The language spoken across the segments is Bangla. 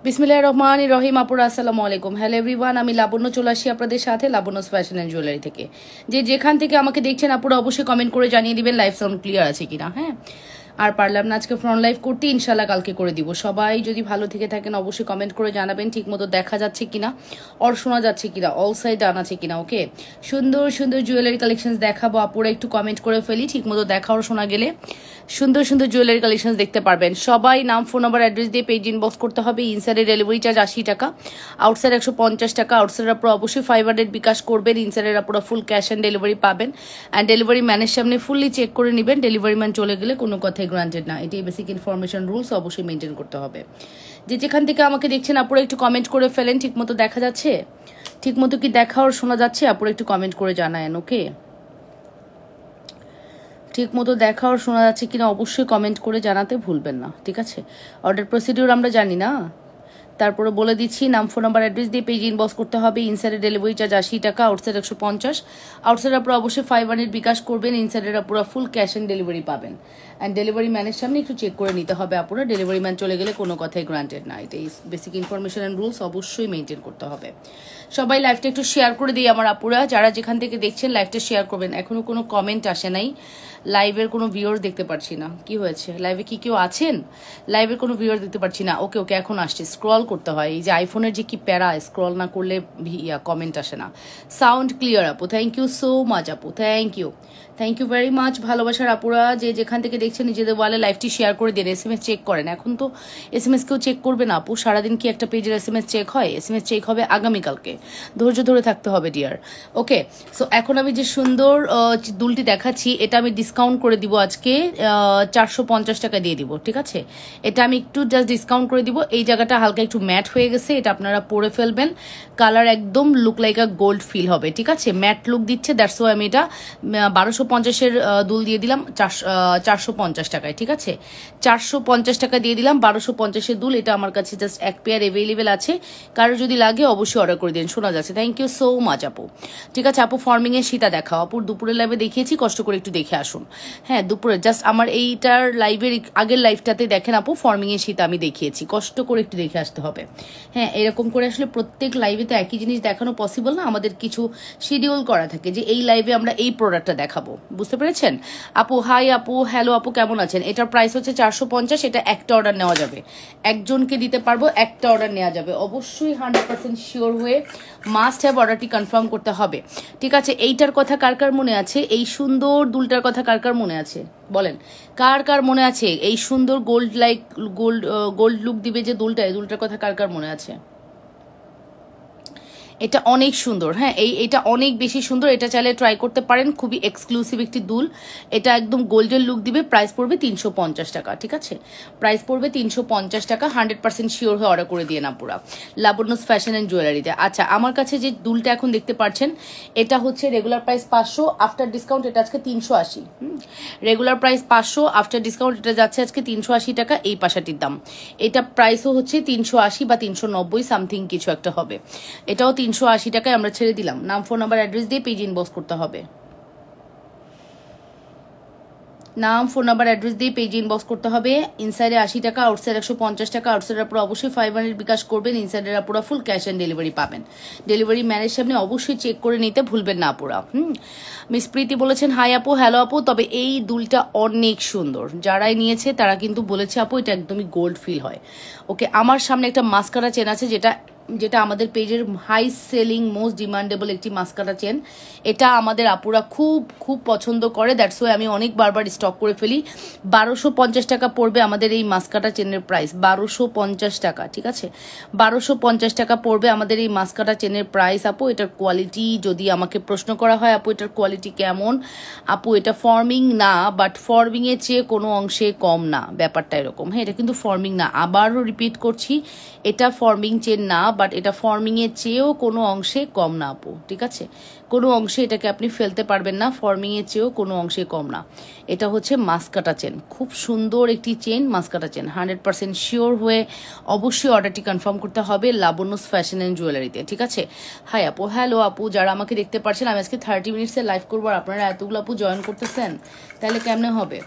বিসমিল্লাহির রহমানির রহিম। আপুরা আসসালামু আলাইকুম। হ্যালো এভরিওয়ান, আমি লাবণ্য চলে আসি আপনাদের সাথে লাবণ্যস ফ্যাশন অ্যান্ড জুয়েলারি থেকে। যেখান থেকে আমাকে দেখছেন আপুরা অবশ্যই কমেন্ট করে জানিয়ে দিবেন লাইভ সাউন্ড ক্লিয়ার আছে কিনা। হ্যাঁ, আর পারলাম না আজকে ফ্রন্ট লাইভ করতে, ইনশাল্লাহ কালকে করে দিব। সবাই যদি ভালো থেকে থাকেন অবশ্যই কমেন্ট করে জানাবেন ঠিক মতো দেখা যাচ্ছে কিনা, অর শোনা যাচ্ছে কিনা, অল সাইড ডান আছে কিনা। ওকে, সুন্দর সুন্দর জুয়েলারি কালেকশন দেখাবো, আপুরা একটু কমেন্ট করে ফেলি ঠিক মতো দেখা ওর শোনা গেলে সুন্দর সুন্দর জুয়েলারি কালেকশন দেখতে পারবেন। সবাই নাম, ফোন নাম্বার, অ্যাড্রেস দিয়ে পেজ ইনবক্স করতে হবে। ইনসাইডের ডেলিভারি চার্জ 80 টাকা, আউটসাইড 150 টাকা। আউটসাইডের আপনারা অবশ্যই 500 বিকাশ করবেন, ইনসাইডের আপনারা ফুল ক্যাশ অ্যান্ড ডেলিভারি পাবেন। অ্যান্ড ডেলিভারি ম্যানের সামনে ফুললি চেক করে নেবেন। ডেলিভারি ম্যান চলে গেলে কোনো কথাই গ্রান্টেড না। এটাই বেসিক ইনফরমেশন রুলস, অবশ্যই মেনটেন করতে হবে। যেখান থেকে আমাকে দেখছেন আপুরা একটু কমেন্ট করে ফেলেন ঠিক মতো দেখা যাচ্ছে, ঠিক মতো কি দেখা আর শোনা যাচ্ছে, আপুরা একটু কমেন্ট করে জানায়েন। ওকে, ঠিক মতো দেখা আর শোনা যাচ্ছে কিনা অবশ্যই কমেন্ট করে জানাতে ভুলবেন না, ঠিক আছে? অর্ডার প্রসিডিউর আমরা জানি না, তারপরে বলে দিচ্ছি নাম, ফোন নাম্বার, অ্যাড্রেস দিয়ে পেজ ইনবক্স করতে হবে। ইনসাইডের ডেলিভারি চার্জ 80 টাকা, আউটসাইড 150। আউটসাইড আপনারা অবশ্যই 500 বিকাশ করবেন, ইনসাইডের আপনারা ফুল ক্যাশ অ্যান্ড ডেলিভারি পাবেন। অ্যান্ড ডেলিভারি ম্যানের সামনে একটু চেক করে নিতে হবে আপনারা, ডেলিভারি ম্যান চলে গেলে কোনো কথাই গ্রান্টেড না। এটাই বেসিক ইনফরমেশন অ্যান্ড রুলস, অবশ্যই মেনটেন করতে হবে। সবাই লাইভটা একটু শেয়ার করে দিই আমার আপুরা, যারা যেখান থেকে দেখছেন লাইভটা শেয়ার করবেন। এখনো কোনো কমেন্ট আসে নাই, লাইভের কোনো ভিউয়ার্স দেখতে পাচ্ছি না। কি হয়েছে, লাইভে কি কেউ আছেন? লাইভের কোনো ভিউয়ার্স দেখতে পাচ্ছি না। ওকে ওকে, এখন আসছে, স্ক্রল করতে হয়। এই যে আইফোনের যে কি প্যারা, স্ক্রল না করলে কমেন্ট আসে না। সাউন্ড ক্লিয়ার আপু, থ্যাংক ইউ সো মাচ আপু, thank you, thank you very much. ভালোবাসার আপুরা যেখান থেকে দেখছেন নিজেদের ওয়ালে লাইভটি শেয়ার করে দিন, SMS চেক করেন। এখন তো SMS কেউ চেক করবে না আপু, সারাদিন কি একটা পেজের SMS চেক হয়? SMS চেক হবে আগামীকালকে, ধৈর্য ধরে থাকতে হবে ডিয়ার। ওকে, সো এখন আমি যে সুন্দর দুলটি দেখাচ্ছি এটা আমি ডিসকাউন্ট করে দিব আজকে, 450 টাকা দিয়ে দিব, ঠিক আছে? এটা আমি একটু জাস্ট ডিসকাউন্ট করে দিব। এই জায়গাটা হালকা একটু ম্যাট হয়ে গেছে, এটা আপনারা পরে ফেলবেন, কালার একদম look like a gold feel হবে, ঠিক আছে? ম্যাট লুক দিচ্ছে, দ্যাটস ওয়াই আমি এটা 1250-এর দুল দিয়ে দিলাম 450 টাকায়, ঠিক আছে? 450 টাকা দিয়ে দিলাম 1250-এর দুল। এটা আমার কাছে জাস্ট এক পেয়ার অ্যাভেলেবেল আছে, কারো যদি লাগে অবশ্যই অর্ডার করে দিন। শোনা যাচ্ছে, থ্যাংক ইউ সো মাচ আপু। ঠিক আছে আপু, ফর্মিং এর সীতা দেখাও। আপুর দুপুরের লাইভে দেখিয়েছি, কষ্ট করে একটু দেখে আসুন। হ্যাঁ, দুপুরে জাস্ট আমার এইটার লাইভের আগের লাইভটাতে দেখেন আপু, ফর্মিং এর সীতা আমি দেখিয়েছি, কষ্ট করে একটু দেখে আসতে হবে। হ্যাঁ, এরকম করে আসলে প্রত্যেক লাইভে তো একই জিনিস দেখানো পসিবল না, আমাদের কিছু শিডিউল করা থাকে যে এই লাইভে আমরা এই প্রোডাক্টটা দেখাবো, বুঝতে পেরেছেন? আপু হাই আপু, হ্যালো আপু, কেমন আছেন? এটার প্রাইস হচ্ছে 450। এটা একটা অর্ডার নেওয়া যাবে, একজনকে দিতে পারবো, একটা অর্ডার নেওয়া যাবে। অবশ্যই 100% শিওর হয়ে মাস্ট হ্যাভ অর্ডারটি কনফার্ম করতে হবে, ঠিক আছে? এইটার কথা কার কার মনে আছে? এই সুন্দর দুলটার কথা কার কার মনে আছে বলেন? কার কার মনে আছে এই সুন্দর গোল্ড লাইক গোল্ড লুক দিবে যে দুলটা, এই দুলটার কথা কার কার মনে আছে? এটা অনেক সুন্দর। হ্যাঁ, এটা অনেক বেশি সুন্দর, এটা চাইলে ট্রাই করতে পারেন, খুবই এক্সক্লুসিভ একটি দুল। এটা একদম গোল্ডেন লুক দিবে, প্রাইস পড়বে 350 টাকা, ঠিক আছে? প্রাইস পড়বে 350 টাকা, 100% শিওর হয়ে অর্ডার করে দিয়ে না পুরা লাবণ্যস ফ্যাশন অ্যান্ড জুয়েলারিতে। আচ্ছা, আমার কাছে যে দুলটা এখন দেখতে পাচ্ছেন এটা হচ্ছে রেগুলার প্রাইস 500, আফটার ডিসকাউন্ট এটা আজকে 380। রেগুলার প্রাইস 500, আফটার ডিসকাউন্ট এটা যাচ্ছে আজকে 380 টাকা। এই পাশাটির দাম, এটা প্রাইসও হচ্ছে 380 বা 390 সামথিং কিছু একটা হবে। এটাও 380 টাকায় আমরা ছেড়ে দিলাম। নাম, ফোন নাম্বার, অ্যাড্রেস দিয়ে পেজ ইনবক্স করতে হবে। নাম, ফোন নাম্বার, অ্যাড্রেস দিয়ে পেজ ইনবক্স করতে হবে। ইনসাইডে 80 টাকা, আউটসাইড 150 টাকা। আউটসাইডের আপনারা অবশ্যই 500 বিকাশ করবেন, ইনসাইডের আপনারা ফুল ক্যাশ অ্যান্ড ডেলিভারি পাবেন। ডেলিভারি ম্যানের সামনে অবশ্যই চেক করে নিতে ভুলবেন না আপুরা। মিস প্রীতি বলেছেন হাই আপু, হ্যালো আপু। তবে এই দুলটা অনেক সুন্দর, যারাই নিয়েছে তারা কিন্তু বলেছে আপু এটা একদমই গোল্ড ফিল হয়। ওকে, আমার সামনে একটা মাস্কারা চেন আছে, যেটা আমাদের পেজের হাই সেলিং মোস্ট ডিমান্ডেবল একটি মাস্কারা চেন। এটা আমাদের আপুরা খুব খুব পছন্দ করে, দ্যাটস ওয়াই আমি অনেক বারবার স্টক করে ফেলি। 1250 টাকা পড়বে আমাদের এই মাস্কারা চেনের প্রাইস, 1250 টাকা, ঠিক আছে? 1250 টাকা পড়বে আমাদের এই মাস্কারা চেনের প্রাইস। আপু এটার কোয়ালিটি যদি আমাকে প্রশ্ন করা হয়, আপু এটার কোয়ালিটি কেমন? আপু এটা ফর্মিং না, বাট ফর্মিং এর চেয়ে কোনো অংশে কম না, ব্যাপারটা এরকম। হ্যাঁ, এটা কিন্তু ফর্মিং না, আবারও রিপিট করছি, এটা ফর্মিং চেন না, বাট এটা ফর্মিংয়ের চেয়েও কোনো অংশে কম না আপু, ঠিক আছে? কোনো অংশে এটাকে আপনি ফেলতে পারবেন না, ফর্মিংয়ের চেয়েও কোনো অংশে কম না। এটা হচ্ছে মাস্কাটা চেন, খুব সুন্দর একটি চেন, মাস্কাটা চেন। 100% শিওর হয়ে অবশ্যই অর্ডারটি কনফার্ম করতে হবে লাবণ্যস ফ্যাশন অ্যান্ড জুয়েলারিতে, ঠিক আছে? হাই আপু, হ্যালো আপু, যারা আমাকে দেখতে পারছেন, আমি আজকে 30 মিনিটসে লাইভ করবো আর আপনারা এতগুলো আপু জয়েন করতেছেন, তাহলে কেমনে হবে?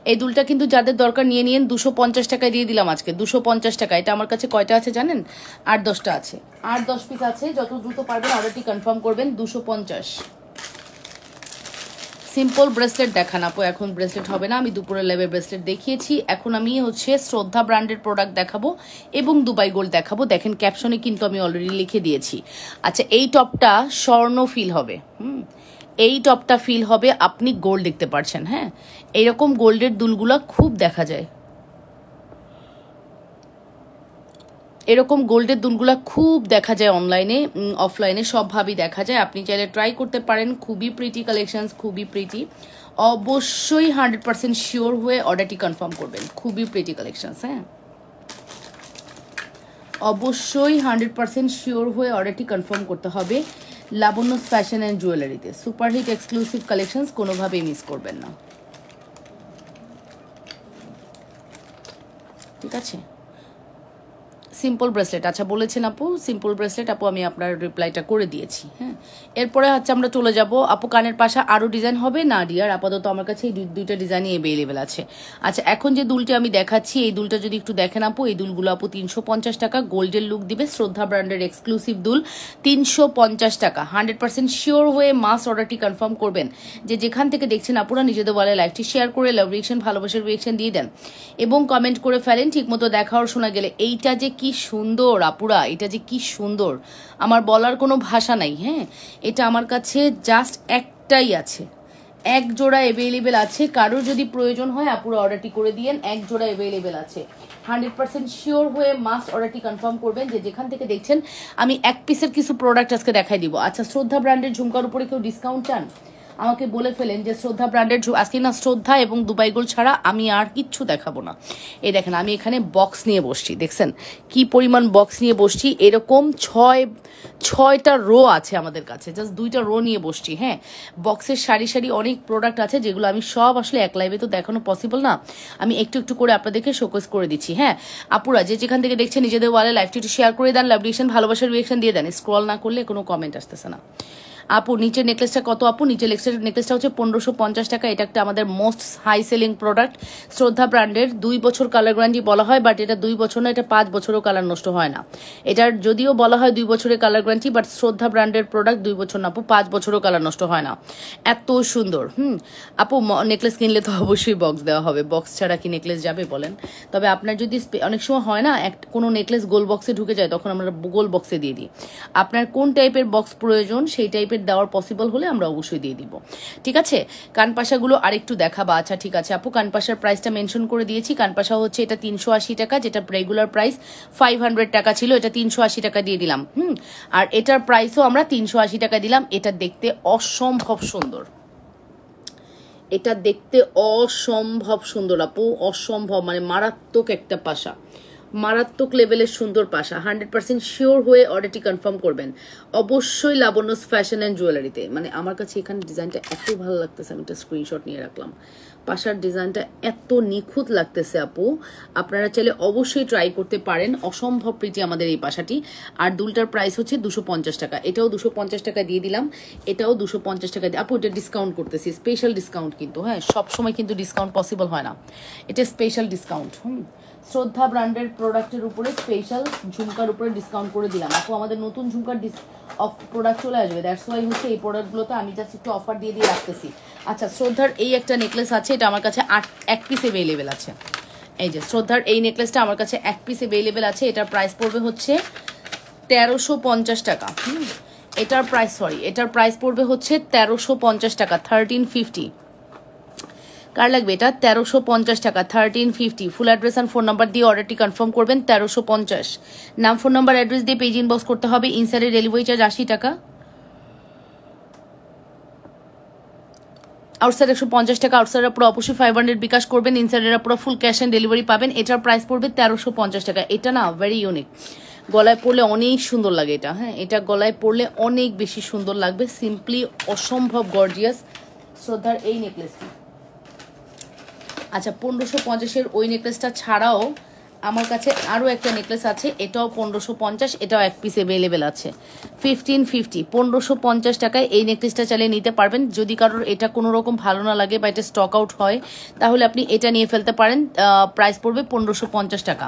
এই দুলটা কিন্তু যাদের দরকার নিয়ে নিন, 250 টাকায় দিয়ে দিলাম আজকে, 250 টাকা। এটা আমার কাছে কয়টা আছে জানেন? 8-10টা আছে, 8-10 পিস আছে। যত দ্রুত পারবেন অর্ডারটি কনফার্ম করবেন। 250। সিম্পল ব্রেসলেট দেখান আপু, এখন ব্রেসলেট হবে না, আমি দুপুরের লেভেল ব্রেসলেট দেখিয়েছি। এখন আমি হচ্ছে শ্রদ্ধা ব্র্যান্ডের প্রোডাক্ট দেখাবো এবং দুবাই গোল্ড দেখাবো। দেখেন ক্যাপশনে কিন্তু আমি অলরেডি লিখে দিয়েছি। আচ্ছা, এই টপটা স্বর্ণ ফিল হবে, এই টপটা ফিল হবে, আপনি গোল্ড দেখতে পাচ্ছেন। হ্যাঁ, এইরকম গোল্ডের দুলগুলা খুব দেখা যায়, এরকম গোল্ডের দুলগুলা খুব দেখা যায় অনলাইনে, অফলাইনে সবভাবেই দেখা যায়। আপনি চাইলে ট্রাই করতে পারেন, খুবই প্রিটি কালেকশনস, খুবই প্রিটি। অবশ্যই 100% শিওর হয়ে অর্ডারটি কনফার্ম করবেন। খুবই প্রিটি কালেকশনস, হ্যাঁ, অবশ্যই 100% শিওর হয়ে অর্ডারটি কনফার্ম করতে হবে লাবণ্যস ফ্যাশন অ্যান্ড জুয়েলারিতে। সুপারহিট এক্সক্লুসিভ কালেকশনস, কোনোভাবেই মিস করবেন না, ঠিক আছে? সিম্পল ব্রেসলেট, আচ্ছা বলেছেন আপু সিম্পল ব্রেসলেট, আপু আমি আপনার রিপ্লাইটা করে দিয়েছি। হ্যাঁ, এরপরে হচ্ছে আমরা চলে যাব আপু কানের পাশা আরও ডিজাইন হবে না ডিয়ার, আপাতত আমার কাছে এই দুইটা ডিজাইনই অ্যাভেলেবেল আছে। আচ্ছা, এখন যে দুলটি আমি দেখাচ্ছি, এই দুলটা যদি একটু দেখেন আপু, এই দুলগুলো আপু 350 টাকা, গোল্ডের লুক দিবে, শ্রদ্ধা ব্র্যান্ডের এক্সক্লুসিভ দুল, 350 টাকা। 100% শিওর হয়ে মাস অর্ডারটি কনফার্ম করবেন। যে যেখান থেকে দেখছেন আপুরা নিজেদের বলে লাইভটি শেয়ার করে লাভ রিয়েকশন, ভালোবাসার রিয়েকশন দিয়ে দেন এবং কমেন্ট করে ফেলেন ঠিকমতো দেখা আর শোনা গেলে। এইটা যে কি সুন্দর আপুরা, এটা যে কি সুন্দর, আমার বলার কোনো ভাষা নাই। হ্যাঁ, এটা আমার কাছে জাস্ট একটাই আছে, এক জোড়া অ্যাভেলেবেল আছে। কারোর যদি প্রয়োজন হয় আপুরা অর্ডারটি করে দিয়েন, এক জোড়া অ্যাভেলেবেল আছে। 100% শিওর হয়ে মাস্ট অর্ডারটি কনফার্ম করবেন। যে যেখান থেকে দেখছেন, আমি এক পিসের কিছু প্রোডাক্ট আজকে দেখাই দিব। আচ্ছা, শ্রদ্ধা ব্র্যান্ডের ঝুমকার উপরে কেউ ডিসকাউন্ট চান? আমাকে বলে ফেলেন যে শ্রদ্ধা ব্র্যান্ডের আজকে না শ্রদ্ধা এবং দুবাই গোল্ড ছাড়া আমি আর কিচ্ছু দেখাবো না। এই দেখেন, আমি এখানে বক্স নিয়ে বসছি, দেখছেন কি পরিমাণ বক্স নিয়ে বসছি। এরকম ছয়টা রো আছে আমাদের কাছে, জাস্ট 2টা রো নিয়ে বসছি। হ্যাঁ, বক্সের সারি সারি অনেক প্রোডাক্ট আছে, যেগুলো আমি সব আসলে এক লাইভে তো দেখানো পসিবল না, আমি একটু একটু করে আপনাদেরকে শোকেস করে দিচ্ছি। হ্যাঁ আপুরা, যে যেখান থেকে দেখছেন নিজেদের ওয়ালে লাইভটি একটু শেয়ার করে দেন, লাভ রিয়েকশন, ভালোবাসার রিয়েকশন দিয়ে দেন। স্ক্রল না করলে কোনো কমেন্ট আসতেছে না। আপু নিচের নেকলেসটা কত আপু? নিচের নেকলেসটা হচ্ছে 1550 টাকা। এটা একটা আমাদের মোস্ট হাই সেলিং প্রোডাক্ট, শ্রদ্ধা ব্র্যান্ডের। 2 বছর কালার গ্যারান্টি বলা হয়, বাট এটা 2 বছর না, এটা 5 বছরও কালার নষ্ট হয় না। এটার যদিও বলা হয় 2 বছরের কালার গ্যারান্টি, বাট শ্রদ্ধা ব্র্যান্ডের প্রোডাক্ট 2 বছর না আপু, 5 বছরও কালার নষ্ট হয় না। এত সুন্দর। আপু নেকলেস কিনলে তো অবশ্যই বক্স দেওয়া হবে, বক্স ছাড়া কি নেকলেস যাবে বলেন? তবে আপনার যদি অনেক সময় হয় না, কোনো নেকলেস গোল বক্সে ঢুকে যায়, তখন আমরা গোল বক্সে দিয়ে দিই। আপনার কোন টাইপের বক্স প্রয়োজন সেই টাইপের দেওয়ার পসিবল হলে আমরা অবশ্যই দিয়ে দিব, ঠিক আছে? কানপাশাগুলো আরেকটু দেখাবা। আচ্ছা ঠিক আছে আপু, কানপাশার প্রাইসটা মেনশন করে দিয়েছি। কানপাশা হচ্ছে এটা 380 টাকা, যেটা রেগুলার প্রাইস 500 টাকা ছিল, এটা 380 টাকা দিয়ে দিলাম। আর এটার প্রাইসও আমরা 380 টাকা দিলাম। এটা দেখতে অসম্ভব সুন্দর, এটা দেখতে অসম্ভব সুন্দর আপু, অসম্ভব, মানে মারাত্মক একটা পাশা, মারাত্মক লেভেলের সুন্দর পাশা। 100% শিওর হয়ে অর্ডারটি কনফার্ম করবেন অবশ্যই লাবণ্যস ফ্যাশন অ্যান্ড জুয়েলারিতে। মানে আমার কাছে এখানে ডিজাইনটা এত ভালো লাগতেছে, আমি একটা স্ক্রিনশট নিয়ে রাখলাম। পাশার ডিজাইনটা এত নিখুঁত লাগতেছে আপু, আপনারা চাইলে অবশ্যই ট্রাই করতে পারেন। অসম্ভব প্রীতি আমাদের এই পাশাটি। আর দুলটার প্রাইস হচ্ছে 250 টাকা, এটাও 250 টাকা দিয়ে দিলাম, এটাও 250 টাকা দিয়ে। আপু এটা ডিসকাউন্ট করতেছি, স্পেশাল ডিসকাউন্ট কিন্তু। হ্যাঁ, সবসময় কিন্তু ডিসকাউন্ট পসিবল হয় না, এটা স্পেশাল ডিসকাউন্ট। শ্রদ্ধা ব্র্যান্ডের প্রোডাক্টের উপরে স্পেশাল ঝুমকার উপরে ডিসকাউন্ট করে দিলাম। আপু আমাদের নতুন ঝুমকার প্রোডাক্ট চলে আসবে, দ্যাটস ওয়াই হচ্ছে এই প্রোডাক্টগুলোতে আমি জাস্ট একটু অফার দিয়ে রাখতেছি। আচ্ছা, শ্রদ্ধার এই একটা নেকলেস আছে, এটা আমার কাছে 1 পিস অ্যাভেলেবেল আছে। এই যে শ্রদ্ধার এই নেকলেসটা আমার কাছে 1 পিস অ্যাভেলেবেল আছে। এটার প্রাইস পড়বে হচ্ছে 1350 টাকা। এটার প্রাইস পড়বে হচ্ছে 1350 টাকা, 1350। কার লাগবে এটা? 1350 টাকা, 1350। Full address and phone number দিয়ে অর্ডারটি কনফার্ম করবেন। 1350 নাম, ফোন নাম্বার, অ্যাড্রেস দিয়ে পেজ ইনবক্স করতে হবে। ইনসাইডে ডেলিভারি চার্জ 80 টাকা, আউটসাইড 150 টাকা। আউটসাইডের পুরো অবশ্যই 500 বিকাশ করবেন, ইনসাইডের পুরো ফুল ক্যাশ অন ডেলিভারি পাবেন। এটার প্রাইস পড়বে 1350 টাকা। এটা না ভেরি ইউনিক, গলায় পরলে অনেক সুন্দর লাগে এটা। হ্যাঁ, এটা গলায় পরলে অনেক বেশি সুন্দর লাগবে, সিম্পলি অসম্ভব গর্জিয়াস। শ্রদ্ধার এই নেকলেসটি, আচ্ছা 1550-এর ওই নেকলেসটা ছাড়াও আমার কাছে আরও একটা নেকলেস আছে, এটাও 1550, এটাও এক পিস অ্যাভেলেবেল আছে 1550। 1550 টাকায় এই নেকলেসটা চালিয়ে নিতে পারবেন। যদি কারোর এটা কোনো রকম ভালো না লাগে বা এটা স্টক আউট হয়, তাহলে আপনি এটা নিয়ে ফেলতে পারেন। প্রাইস পড়বে 1550 টাকা।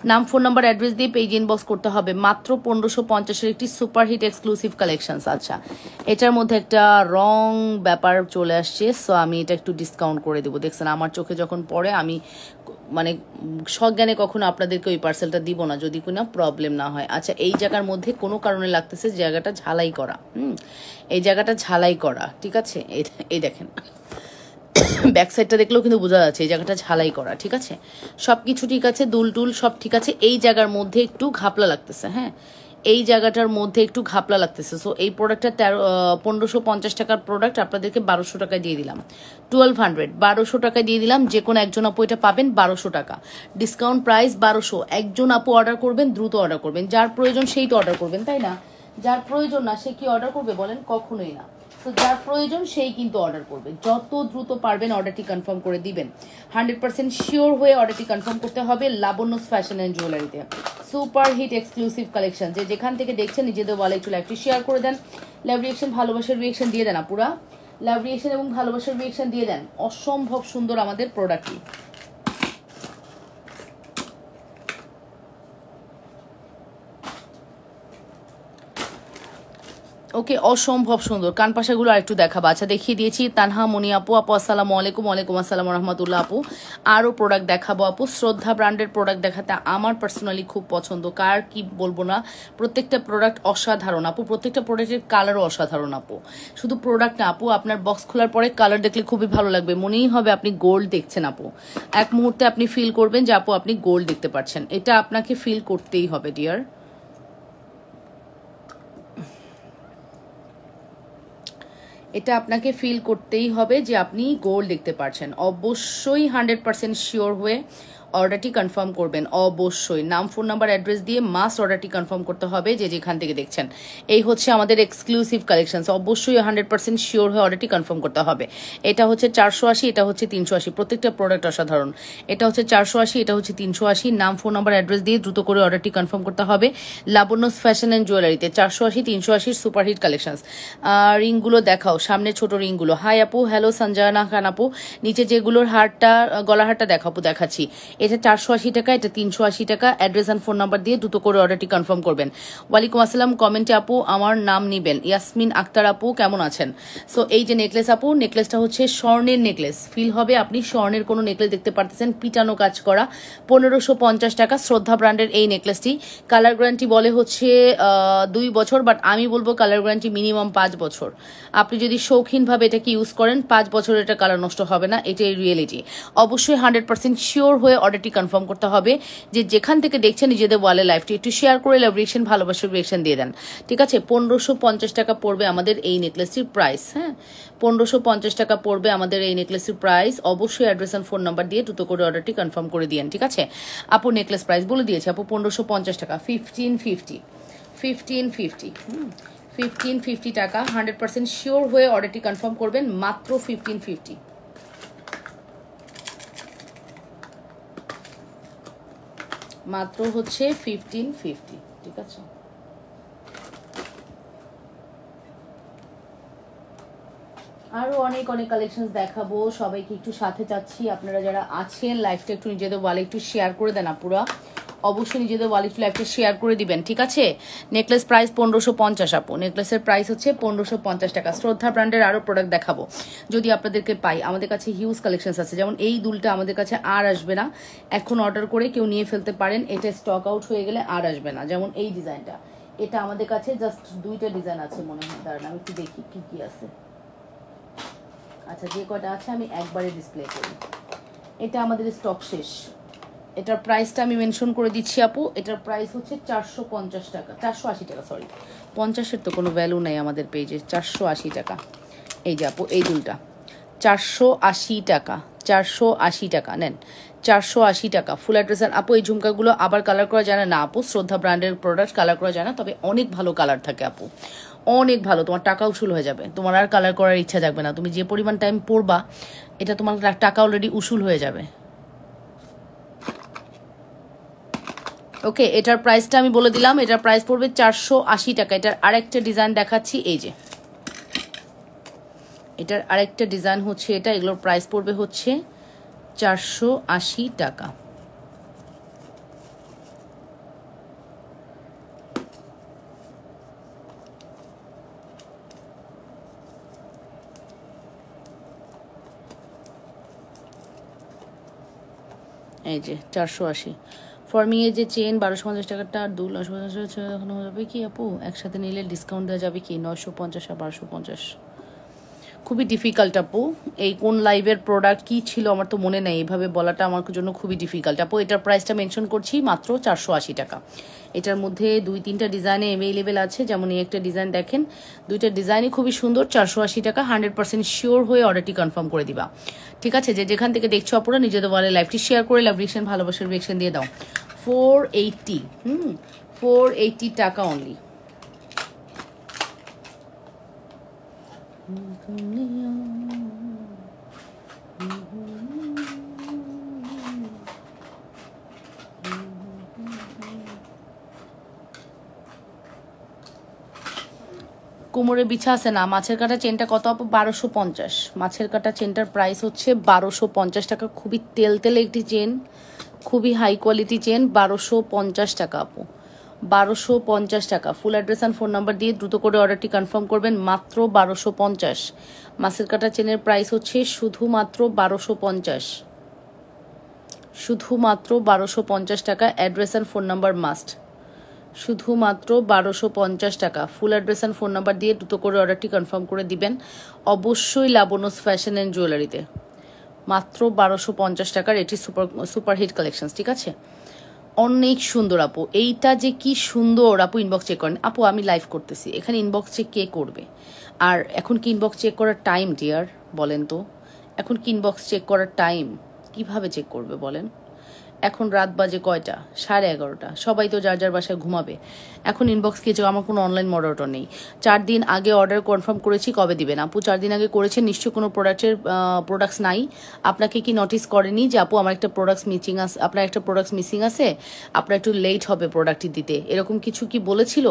নাম, ফোন নাম্বার, অ্যাড্রেস দিয়ে পেজ ইনবক্স করতে হবে। মাত্র 1550-এর একটি সুপারহিট এক্সক্লুসিভ কালেকশনস। আচ্ছা, এটার মধ্যে একটা রং ব্যাপার চলে আসছে, সো আমি এটা একটু ডিসকাউন্ট করে দেবো। দেখছেন আমার চোখে যখন পড়ে, আমি মানে সজ্ঞানে কখনো আপনাদেরকে ওই পার্সেলটা দিব না যদি কোনো প্রবলেম না হয়। আচ্ছা, এই জায়গার মধ্যে কোনো কারণে লাগতেছে জায়গাটা ঝালাই করা। এই জায়গাটা ঝালাই করা, ঠিক আছে? এই দেখেন ব্যাক সাইডটা দেখলেও কিন্তু বোঝা যাচ্ছে এই জায়গাটা ঝালাই করা, ঠিক আছে? সব কিছু ঠিক আছে, দুল টুল সব ঠিক আছে। এই জায়গার মধ্যে একটু ঘাপলা লাগতেছে। হ্যাঁ, এই জায়গাটার মধ্যে একটু ঘাপলা লাগতেছে। সো এই প্রোডাক্টটা 1550 টাকার প্রোডাক্ট আপনাদেরকে 1200 টাকায় দিয়ে দিলাম। 1200, 1200 টাকায় দিয়ে দিলাম। যে কোনো একজন আপু এটা পাবেন 1200 টাকা, ডিসকাউন্ট প্রাইস 1200। একজন আপু অর্ডার করবেন, দ্রুত অর্ডার করবেন। যার প্রয়োজন সেই তো অর্ডার করবেন, তাই না? যার প্রয়োজন না সে কি অর্ডার করবে বলেন? কখনোই না। তো যার প্রয়োজন সেই কিন্তু অর্ডার করবে। যত দ্রুত পারবেন অর্ডারটি কনফার্ম করে দিবেন। 100% শিওর হয়ে অর্ডারটি কনফার্ম করতে হবে লাবণ্যস ফ্যাশন অ্যান্ড জুয়েলারিতে। Super hit exclusive collection. যে যেখান থেকে দেখছেন নিজেদের ওয়ালে একটু লাইভটি শেয়ার করে দেন। লাভ রিয়েকশন, ভালোবাসার রিয়েকশন দিয়ে দেন আপুরা। লাভ রিয়েকশন এবং ভালোবাসার রিয়েকশন দিয়ে দেন। অসম্ভব সুন্দর আমাদের প্রোডাক্টটি। ওকে, অসম্ভব সুন্দর। কান পাশাগুলো আর একটু দেখাবো। আচ্ছা, দেখিয়ে দিয়েছি। তানহা মনি আপু, আপু আসসালামু আলাইকুম। ওয়ালাইকুম আসসালাম রহমতুল্লাহ আপু। আরও প্রোডাক্ট দেখাবো আপু। শ্রদ্ধা ব্র্যান্ডের প্রোডাক্ট দেখাতে আমার পার্সোনালি খুব পছন্দ। কার কি বলবো না, প্রত্যেকটা প্রোডাক্ট অসাধারণ আপু। প্রত্যেকটা প্রোডাক্টের কালারও অসাধারণ আপু। শুধু প্রোডাক্ট না আপু, আপনার বক্স খোলার পরে কালার দেখলে খুবই ভালো লাগবে। মনেই হবে আপনি গোল্ড দেখছেন আপু। এক মুহূর্তে আপনি ফিল করবেন যে আপু আপনি গোল্ড দেখতে পাচ্ছেন। এটা আপনাকে ফিল করতেই হবে ডিয়ার। এটা আপনাকে ফিল করতেই হবে যে আপনি গোল্ড দেখতে পাচ্ছেন। অবশ্যই 100% শিওর হয়ে অর্ডারটি কনফার্ম করবেন। অবশ্যই নাম, ফোন নাম্বার, অ্যাড্রেস দিয়ে মাস্ট অর্ডারটি কনফার্ম করতে হবে যে যেখান থেকে দেখছেন। এই হচ্ছে আমাদের এক্সক্লুসিভ কালেকশনস। অবশ্যই 100% শিওর হয়ে অর্ডারটি কনফার্ম করতে হবে। এটা হচ্ছে 480, এটা হচ্ছে 380। প্রত্যেকটা প্রোডাক্ট অসাধারণ। এটা হচ্ছে 480, এটা হচ্ছে 380। নাম, ফোন নাম্বার, অ্যাড্রেস দিয়ে দ্রুত করে অর্ডারটি কনফার্ম করতে হবে লাবণ্যস ফ্যাশন অ্যান্ড জুয়েলারিতে। 480, 380 সুপারহিট কালেকশনস। রিংগুলো দেখাও, সামনে ছোট রিংগুলো। হাই আপু, হ্যালো সঞ্জয়না খান আপু। নিচে যেগুলোর হারটা, গলা হারটা দেখাবো, দেখাচ্ছি। এটা 480 টাকা, এটা 380 টাকা। অ্যাড্রেস অ্যান্ড ফোন নাম্বার দিয়ে দ্রুত করে অর্ডারটি কনফার্ম করবেন। ওয়ালাইকুম আসসালাম। কমেন্টে আপু আমার নাম নিবেন। ইয়াসমিন আক্তার আপু, কেমন আছেন? সো এই যে নেকলেস আপু, নেকলেসটা হচ্ছে স্বর্ণের নেকলেস। ফিল হবে আপনি স্বর্ণের কোনো নেকলেস দেখতে পারতেছেন, পিটানো কাজ করা। 1550 টাকা। শ্রদ্ধা ব্র্যান্ডের এই নেকলেসটি। কালার গ্যারান্টি বলে হচ্ছে 2 বছর, বাট আমি বলবো কালার গ্যারান্টি মিনিমাম 5 বছর। আপনি যদি শৌখিনভাবে এটাকে ইউজ করেন 5 বছর এটা কালার নষ্ট হবে না, এটাই রিয়েলিটি। অবশ্যই 100% শিওর হয়ে অর্ডারটি কনফার্ম করতে হবে যে যেখান থেকে দেখছেন নিজেদের ওয়ালে লাইভটি একটু শেয়ার করে লাভ রিয়েকশন, ভালোবাসার রিয়েকশন দিয়ে দেন, ঠিক আছে? 1550 টাকা পড়বে আমাদের এই নেকলেসটির প্রাইস। হ্যাঁ, 1550 টাকা পড়বে আমাদের এই নেকলেসের প্রাইস। অবশ্যই অ্যাড্রেস অ্যান্ড ফোন নাম্বার দিয়ে দ্রুত করে অর্ডারটি কনফার্ম করে দিয়েন, ঠিক আছে? আপু নেকলেস প্রাইস বলে দিয়েছে আপু, 1550 টাকা। 1550, 1550 টাকা। 100% শিওর হয়ে অর্ডারটি কনফার্ম করবেন। মাত্র 1550, মাত্র হচ্ছে 1550, ঠিক আছে? আরো অনেক অনেক কালেকশন দেখাবো। সবাইকে একটু সাথে চাচ্ছি, আপনারা যারা আছেন লাইভটা একটু নিজেদের ওয়ালে একটু শেয়ার করে দেন আপুরা। অবশ্যই নিজেদের ওয়ালে একটু লাইভটা শেয়ার করে দিবেন, ঠিক আছে? নেকলেস প্রাইস 1550 আপু। নেকলেসের প্রাইস হচ্ছে 1550 টাকা। শ্রদ্ধা ব্র্যান্ডের আরো প্রোডাক্ট দেখাবো যদি আপনাদেরকে পাই। আমাদের কাছে হিউজ কালেকশন আছে, যেমন এই দুলটা আমাদের কাছে আর আসবে না। এখন অর্ডার করে কেউ নিয়ে ফেলতে পারেন, এটা স্টক আউট হয়ে গেলে আর আসবে না। যেমন এই ডিজাইনটা, এটা আমাদের কাছে জাস্ট 2টা ডিজাইন আছে মনে হয়। দাঁড়ান আমি একটু দেখি কি কি আছে। আচ্ছা, যে কয়টা আছে আমি একবারে ডিসপ্লে করি। এটা আমাদের স্টক শেষ। এটার প্রাইসটা আমি মেনশন করে দিচ্ছি আপু। এটার প্রাইস হচ্ছে 450 টাকা, 480 টাকা, সরি 50-এর তো কোনো ভ্যালু নাই আমাদের পেজে। 480 টাকা। এই যে আপু এই দুলটা 480 টাকা, 480 টাকা নেন। 480 টাকা ফুল অ্যাড্রেস। আপু এই ঝুমকাগুলো আবার কালার করা যায় না আপু, শ্রদ্ধা ব্র্যান্ডের প্রোডাক্ট, কালার করা যায় না, তবে অনেক ভালো কালার থাকে আপু, অনেক ভালো। তোমার টাকা উসুল হয়ে যাবে, তোমার আর কালার করার ইচ্ছা থাকবে না। তুমি যে পরিমাণ টাইম পরবা এটা তোমার টাকা অলরেডি উসুল হয়ে যাবে। ওকে, এটার প্রাইসটা আমি বলে দিলাম, এটার প্রাইস পড়বে 480 টাকা। এটার আরেকটা ডিজাইন দেখাচ্ছি, এই যে এটার আরেকটা ডিজাইন হচ্ছে এটা, এগুলোর প্রাইস পড়বে হচ্ছে 480 টাকা। এই যে 480। ফর্মিং এর যে চেন 1250 টাকাটা আর 250 এখন যাবে কি আপু, একসাথে নিলে ডিসকাউন্ট দেওয়া যাবে কি? 950 আর 1250 খুবই ডিফিকাল্ট আপু। এই কোন লাইভের প্রোডাক্ট কি ছিল আমার তো মনে নেই, এইভাবে বলাটা আমার জন্য খুবই ডিফিকাল্ট আপু। এটার প্রাইসটা মেনশন করছি মাত্র 480 টাকা। এটার মধ্যে 2-3টা ডিজাইনে অ্যাভেলেবেল আছে, যেমন এই একটা ডিজাইন দেখেন, দুইটা ডিজাইনই খুবই সুন্দর। 480 টাকা, 100% শিওর হয়ে অর্ডারটি কনফার্ম করে দিবা, ঠিক আছে? যে যেখান থেকে দেখছো আপুরা নিজেদের বলে লাইভটি শেয়ার করে লাভ রিয়েকশন, ভালোবাসার রিয়েকশন দিয়ে দাও। 480, 480 টাকা অনলি। কোমরে বিছা আছে না। মাছের কাটা চেনটা কত আপু? 1250। মাছের কাটা চেনটার প্রাইস হচ্ছে 1250 টাকা। খুবই তেলতেলে একটি চেন, খুবই হাই কোয়ালিটি চেন, 1250 টাকা আপু, 1250 টাকা। Full address and phone number দিয়ে দ্রুত করে অর্ডারটি কনফার্ম করবেন, মাত্র 1250। মাছের কাটা চেনের প্রাইস হচ্ছে শুধুমাত্র 1250, শুধুমাত্র 1250 টাকা। Address and phone number must, শুধুমাত্র 1250 টাকা। Full address and phone number দিয়ে দ্রুত করে অর্ডারটি কনফার্ম করে দিবেন, অবশ্যই লাবণস ফ্যাশন অ্যান্ড জুয়েলারিতে। মাত্র 1250 টাকার এটি সুপার হিট কালেকশন, ঠিক আছে? অনেক সুন্দর আপু, এইটা যে কি সুন্দর আপু। ইনবক্স চেক করেন আপু, আমি লাইভ করতেছি, এখানে ইনবক্স চেক কে করবে? আর এখন কি ইনবক্স চেক করার টাইম ডিয়ার? বলেন তো, এখন কি ইনবক্স চেক করার টাইম? কিভাবে চেক করবে বলেন? এখন রাত বাজে কয়টা? 11:30। সবাই তো যার যার বাসায় ঘুমাবে। এখন ইনবক্স কিছু, আমার কোনো অনলাইন মডারেটর নেই। 4 দিন আগে অর্ডার কনফার্ম করেছি, কবে দিবেন আপু? 4 দিন আগে করেছেন, নিশ্চয়ই কোনো প্রোডাক্টস নাই। আপনাকে কি নোটিস করেনি যে আপু আমার একটা প্রোডাক্টস মিসিং আছে, আপনার একটা প্রোডাক্টস মিসিং আছে, আপনার একটু লেট হবে প্রোডাক্টটি দিতে, এরকম কিছু কি বলেছিল?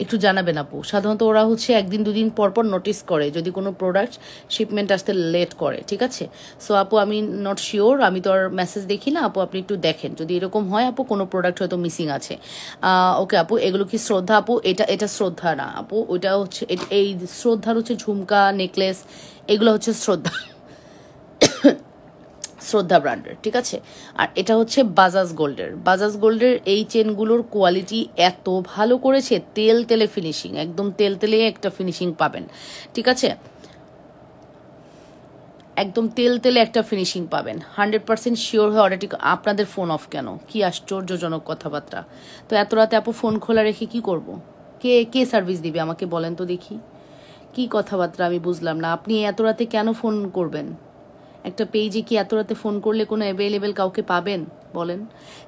একটু জানাবেন আপু। সাধারণত ওরা হচ্ছে 1-2 দিন পর পর নোটিস করে যদি কোনো প্রোডাক্ট শিপমেন্ট আসতে লেট করে, ঠিক আছে? সো আপু আমি নট শিওর, আমি তো আর মেসেজ দেখি না আপু, আপনি একটু দেখেন যদি এরকম হয় আপু, কোনো প্রোডাক্ট হয়তো মিসিং আছে। ওকে আপু, এগুলো কি শ্রদ্ধা আপু? এটা শ্রদ্ধা না আপু, ওইটা হচ্ছে এই শ্রদ্ধার হচ্ছে ঝুমকা, নেকলেস, এগুলো হচ্ছে শ্রদ্ধা, শ্রদ্ধা ব্র্যান্ডের, ঠিক আছে? আর এটা হচ্ছে বাজাজ গোল্ডের। বাজাজ গোল্ডের এই চেনগুলোর কোয়ালিটি এত ভালো করেছে, তেল তেলে ফিনিশিং, একদম তেল তেলে একটা ফিনিশিং পাবেন, ঠিক আছে? একদম তেল তেলে একটা ফিনিশিং পাবেন, 100% শিওর হয়ে অর্ডারটি। আপনাদের ফোন অফ কেন? কি আশ্চর্যজনক কথাবার্তা। তো এত রাতে আপু ফোন খোলা রেখে কি করব? কে কে সার্ভিস দিবে আমাকে বলেন তো দেখি? কি কথাবার্তা আমি বুঝলাম না। আপনি এত রাতে কেন ফোন করবেন? একটা পেজে কি এত রাতে ফোন করলে কোনো অ্যাভেলেবেল কাউকে পাবেন বলেন?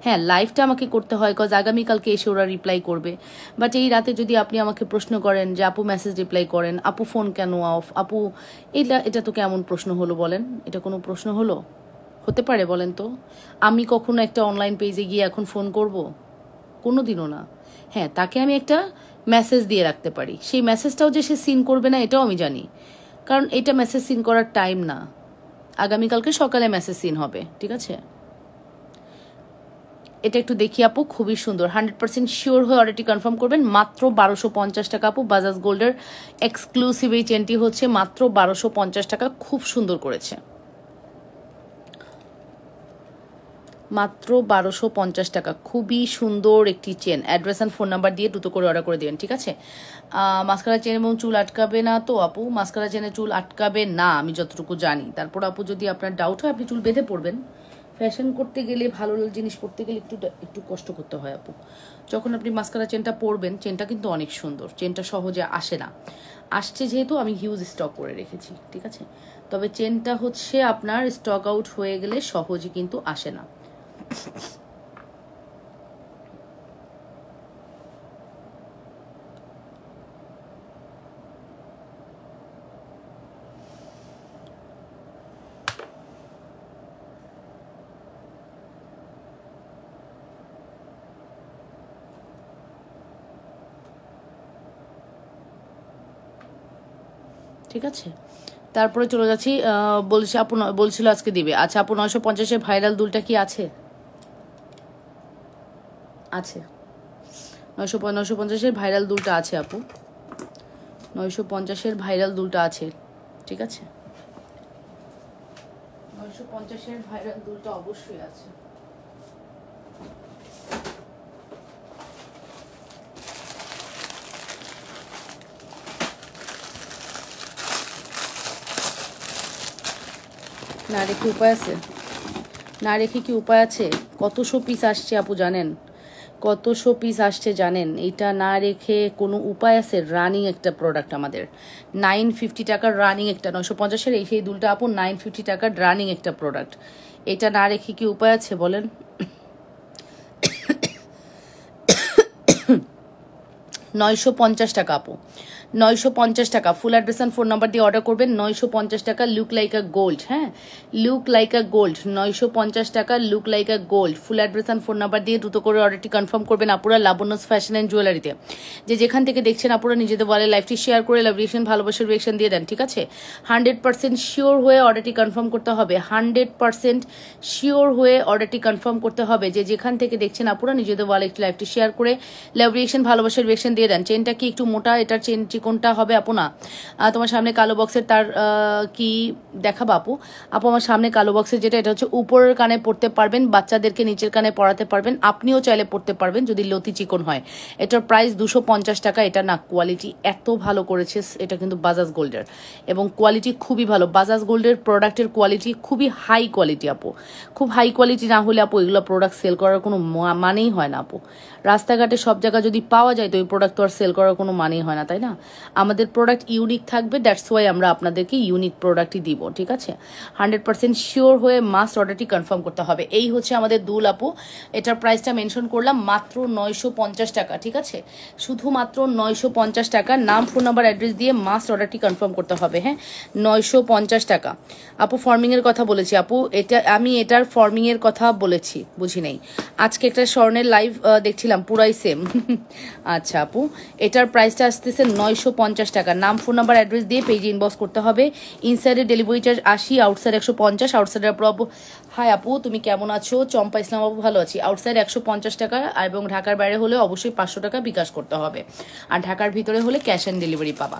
হ্যাঁ, লাইভটা আমাকে করতে হয়, কজ আগামীকালকে এসে ওরা রিপ্লাই করবে। বাট এই রাতে যদি আপনি আমাকে প্রশ্ন করেন যে আপু মেসেজ রিপ্লাই করেন, আপু ফোন কেন অফ, আপু এটা তো কেমন প্রশ্ন হলো বলেন? এটা কোনো প্রশ্ন হলো? হতে পারে বলেন তো? আমি কখনো একটা অনলাইন পেজে গিয়ে এখন ফোন করব? কোনো দিনও না। হ্যাঁ, তাকে আমি একটা মেসেজ দিয়ে রাখতে পারি, সেই মেসেজটাও যে সে সিন করবে না এটাও আমি জানি, কারণ এটা মেসেজ সিন করার টাইম না। আগামীকালকে সকালে মেসেজ সিন হবে, ঠিক আছে? এটা একটু দেখি আপু, খুবই সুন্দর, 100% শিওর হয়ে অর্ডারটি কনফার্ম করবেন, মাত্র 1250 টাকা আপু। বাজাজ গোল্ডের এক্সক্লুসিভ এই চেনটি হচ্ছে মাত্র 1250 টাকা, খুব সুন্দর করেছে, মাত্র 1250 টাকা, খুবই সুন্দর একটি chain. Address and phone number দিয়ে দ্রুত করে অর্ডার করে দেবেন, ঠিক আছে? মাস্কারা চেন এবং চুল আটকাবে না তো আপু? মাস্কারা চেনে চুল আটকাবে না আমি যতটুকু জানি। তারপর আপু যদি আপনার ডাউট হয় আপনি চুল বেঁধে পড়বেন। ফ্যাশন করতে গেলে, ভালো জিনিস পড়তে গেলে একটু কষ্ট করতে হয় আপু। যখন আপনি মাস্কারা চেনটা পরবেন, চেনটা কিন্তু অনেক সুন্দর, চেনটা সহজে আসে না। আসছে যেহেতু আমি হিউজ স্টক করে রেখেছি, ঠিক আছে? তবে চেনটা হচ্ছে আপনার স্টক আউট হয়ে গেলে সহজে কিন্তু আসে না, ঠিক আছে, তারপরে চলে যাচ্ছি। বলছে আপু বলছিল আজকে দিবে। আচ্ছা আপু 950-এর ভাইরাল দুলটা কি আছে? আছে 950-এর ভাইরাল দুলটা আছে আপু, 950-এর ভাইরাল দুলটা আছে। ঠিক আছে, 950-এর ভাইরাল দুলটা অবশ্যই আছে। না রেখে উপায় আছে? না রেখে কি উপায় আছে? কতশো পিস আসছে আপু জানেন? কতশো পিস আসছে জানেন? এটা না রেখে কোনো উপায় আছে? রানিং একটা প্রোডাক্ট আমাদের, 950 টাকার রানিং একটা, 950-এর এই সেই দুলটা আপু 950 টাকার রানিং একটা প্রোডাক্ট। এটা না রেখে কি উপায় আছে বলেন? 950 টাকা আপু, 950 টাকা। Full address and phone number দিয়ে অর্ডার করবেন। 950 টাকা, লুক লাইক আ গোল্ড। হ্যাঁ, লুক লাইক আ গোল্ড, 950 টাকা, look like a gold. Full address and phone number দিয়ে দ্রুত করে অর্ডারটি কনফার্ম করবেন আপুরা লাবণ্যস ফ্যাশন অ্যান্ড জুয়েলারিতে। যে যেখান থেকে দেখছেন আপুরা নিজেদের বলে লাইভটি শেয়ার করে লাভ রিয়েকশন, ভালোবাসার রিয়েকশন দিয়ে দেন। ঠিক আছে, 100% শিওর হয়ে অর্ডারটি কনফার্ম করতে হবে। 100% শিওর হয়ে অর্ডারটি কনফার্ম করতে হবে। যে যেখান থেকে দেখছেন আপুরা নিজেদের বলে একটি লাইভটি শেয়ার করে লাভ রিয়েকশন, ভালোবাসার রিয়েকশন দিয়ে দেন। চেনটা কি একটু মোটা? এটার চেন চিকনটা হবে আপু না? তোমার সামনে কালো বক্সের তার কি দেখাবো আপু? আপু আমার সামনে কালো বক্সের যেটা, এটা হচ্ছে উপরের কানে পড়তে পারবেন, বাচ্চাদেরকে নিচের কানে পড়াতে পারবেন, আপনিও চাইলে পড়তে পারবেন যদি লতি চিকন হয়। এটার প্রাইস 250 টাকা। এটা না কোয়ালিটি এত ভালো করেছে, এটা কিন্তু বাজাজ গোল্ডের এবং কোয়ালিটি খুবই ভালো। বাজাজ গোল্ডের প্রোডাক্টের কোয়ালিটি খুবই হাই কোয়ালিটি আপু, খুব হাই কোয়ালিটি না হলে আপু এগুলো প্রোডাক্ট সেল করার কোনো মানেই হয় না আপু। রাস্তাঘাটে সব জায়গায় যদি পাওয়া যায় তো ওই প্রোডাক্ট তো আর সেল করার কোনো মানেই হয় না, তাই না? আমাদের প্রোডাক্ট ইউনিক থাকবে, দ্যাটস ওয়াই আমরা আপনাদেরকে ইউনিক প্রোডাক্টই দিব। ঠিক আছে, 100% শিওর হয়ে মাস্ট অর্ডারটি কনফার্ম করতে হবে। এই হচ্ছে আমাদের দুল আপু। এটার প্রাইসটা মেনশন করলাম মাত্র 950 টাকা। ঠিক আছে, শুধুমাত্র 950 টাকা। নাম, ফোন নাম্বার, অ্যাড্রেস দিয়ে মাস্ট অর্ডারটি কনফার্ম করতে হবে। হ্যাঁ, 950 টাকা। আপু ফর্মিংয়ের কথা বলেছি আপু, আমি এটার ফর্মিংয়ের কথা বলেছি, বুঝি নেই। আজকে একটা স্বর্ণের লাইভ দেখছিলাম, পুরাই সেম। আচ্ছা আপু, এটার প্রাইসটা আসতেছে 950 টাকা। নাম, ফোন নাম্বার, অ্যাড্রেস দিয়ে পেজে ইনবক্স করতে হবে। ইনসাইডের ডেলিভারি চার্জ 80, আউটসাইড 150। আউটসাইডের আপু হাই আপু, তুমি কেমন আছো? চম্পা ইসলাম আপু ভালো আছি। আউটসাইড 150 টাকা এবং ঢাকার বাইরে হলে অবশ্যই 500 টাকা বিকাশ করতে হবে। আর ঢাকার ভিতরে হলে ক্যাশ অন ডেলিভারি পাবা।